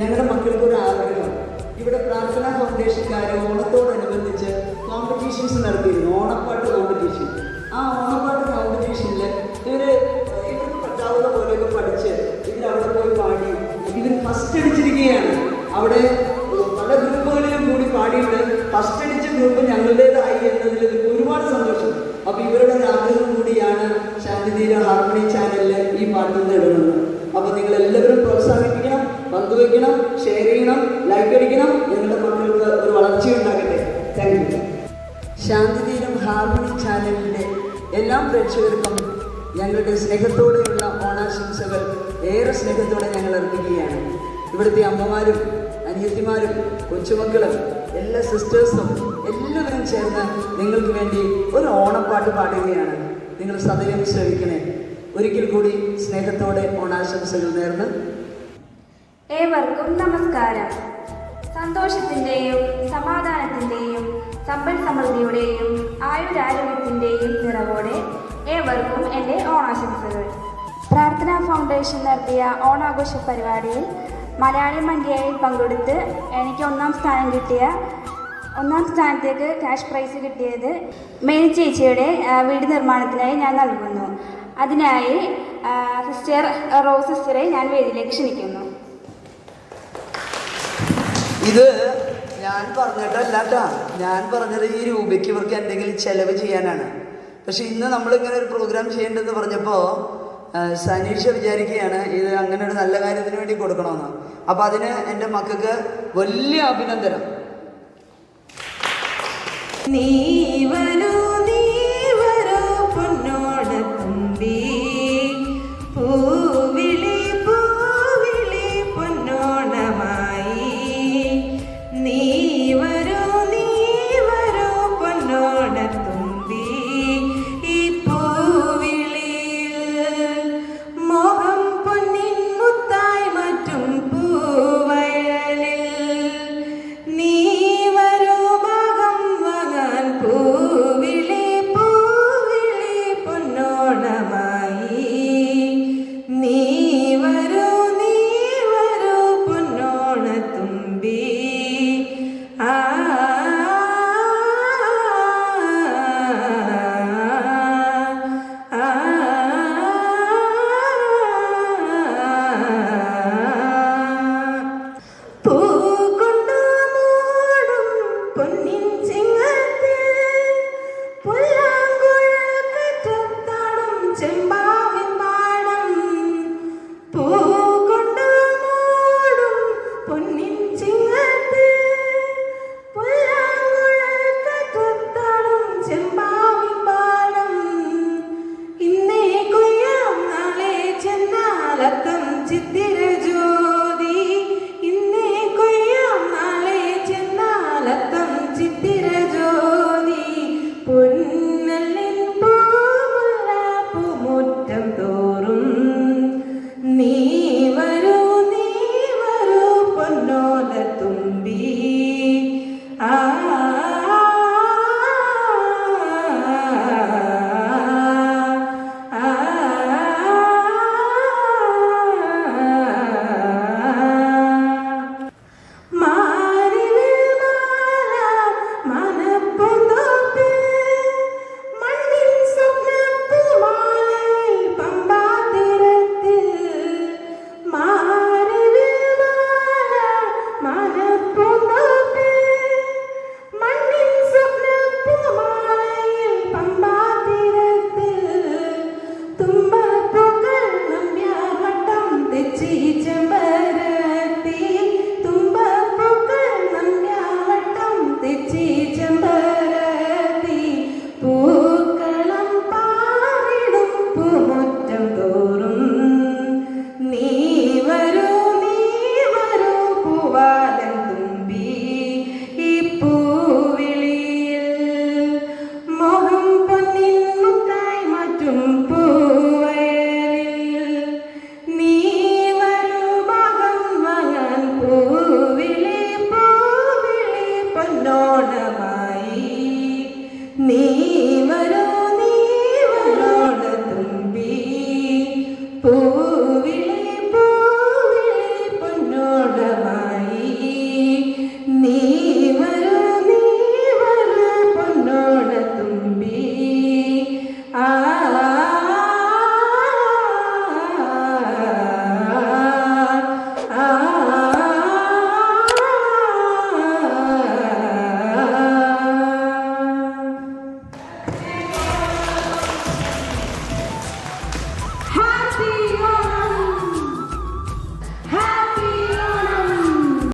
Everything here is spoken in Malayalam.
ഞങ്ങളുടെ മക്കൾക്ക് ഒരു ആഗ്രഹം, ഇവിടെ പ്രാർത്ഥനാ ഫൗണ്ടേഷൻകാർ ഓണത്തോടനുബന്ധിച്ച് കോമ്പറ്റീഷൻസ് നടത്തിയിരുന്നു, ഓണപ്പാട്ട് കോമ്പറ്റീഷൻ. ആ ഓണപ്പാട്ട് കോമ്പറ്റീഷനിൽ ഇവർക്ക് പറ്റാവുന്ന പോലെയൊക്കെ പഠിച്ച് ഇവരവിടെ പോയി പാടി ഇവർ ഫസ്റ്റ് അടിച്ചിരിക്കുകയാണ്. അവിടെ പല ഗ്രൂപ്പുകളിലും കൂടി പാടിയിട്ട് ഫസ്റ്റ് അടിച്ച ഗ്രൂപ്പ് ഞങ്ങളുടേതായി എന്നതിൽ ഒരുപാട് സന്തോഷം. അപ്പോൾ ഇവരുടെ ഒരു ആഗ്രഹം കൂടിയാണ് ശാന്തിതീര ഹാർമണി ചാനലിൽ ഈ പാട്ട് ഇടുന്നത്. അപ്പോൾ നിങ്ങളെല്ലാവരും പ്രോത്സാഹിപ്പിക്കണം, പങ്കുവയ്ക്കണം, ഷെയർ ചെയ്യണം, ലൈക്ക് അടിക്കണം. ഞങ്ങളുടെ മക്കൾക്ക് ഒരു വളർച്ചയുണ്ടാകട്ടെ. Thank you. ശാന്തിതീരം ഹാർമണി ചാനലിൻ്റെ എല്ലാ പ്രേക്ഷകർക്കും ഞങ്ങളുടെ സ്നേഹത്തോടെയുള്ള ഓണാശംസകൾ ഏറെ സ്നേഹത്തോടെ ഞങ്ങൾ അർപ്പിക്കുകയാണ്. ഇവിടുത്തെ അമ്മമാരും അനിയത്തിമാരും കൊച്ചുമക്കളും എല്ലാ സിസ്റ്റേഴ്സും എല്ലാവരും ചേർന്ന് നിങ്ങൾക്ക് വേണ്ടി ഒരു ഓണപ്പാട്ട് പാടുകയാണ്. നിങ്ങൾ സദയം ശ്രവിക്കണേ. ഒരിക്കൽ കൂടി സ്നേഹത്തോടെ ഓണാശംസകൾ നേർന്ന് ഏവർക്കും നമസ്കാരം. സന്തോഷത്തിൻ്റെയും സമാധാനത്തിൻ്റെയും സമ്പൽ സമൃദ്ധിയുടെയും ആയുരാരോഗ്യത്തിൻ്റെയും നിറവോടെ ഏവർക്കും എൻ്റെ ഓണാശംസകൾ. പ്രാർത്ഥനാ ഫൗണ്ടേഷൻ നടത്തിയ ഓണാഘോഷ പരിപാടിയിൽ മലയാളി മന്ത്യയിൽ പങ്കെടുത്ത് എനിക്ക് ഒന്നാം സ്ഥാനത്തേക്ക് ക്യാഷ് പ്രൈസ് കിട്ടിയത് മേരി ചേച്ചിയുടെ വീട് നിർമ്മാണത്തിനായി ഞാൻ നൽകുന്നു. അതിനായി സിസ്റ്റർ റോസ് സിസ്റ്ററെ ഞാൻ വേദിയിലേക്ക് ക്ഷണിക്കുന്നു. ഇത് ഞാൻ പറഞ്ഞിട്ടല്ലാട്ടാ, ഞാൻ പറഞ്ഞത് ഈ രൂപയ്ക്ക് ഇവർക്ക് എന്തെങ്കിലും ചെലവ് ചെയ്യാനാണ്. പക്ഷെ ഇന്ന് നമ്മളിങ്ങനെ ഒരു പ്രോഗ്രാം ചെയ്യേണ്ടതെന്ന് പറഞ്ഞപ്പോൾ സനീഷ വിചാരിക്കുകയാണ് ഇത് അങ്ങനെ ഒരു നല്ല കാര്യത്തിന് വേണ്ടി കൊടുക്കണമെന്ന്. അപ്പം അതിന് എൻ്റെ മക്കൾക്ക് വലിയ അഭിനന്ദനം. നീ വരൂ പൊന്നോട തുമ്പി, പൂവിളി പൊന്നോണമായി. നീ വരൂ പൊന്നോട തുമ്പി, ഈ പൂവിളിയിൽ മോഹം പൊന്നിൻ മുത്തായി മാറ്റും പൂവയലിൽ. നീ വരൂ ഭാഗം വാങ്ങാൻ പൂവിളി പൊന്നോണമായി. നീ വരൂ പൊന്നോണ തുമ്പി. ആ പൂക്കൊണ്ടു മൂടും പൊന്നിൻ ചിങ്ങത്തിൽ പുല്ലാങ്കുഴൽ കറ്റത്താടും ചെമ്പാവിൻ പാടം. പൂക്കൊണ്ടു മൂടും പൊന്നിൻ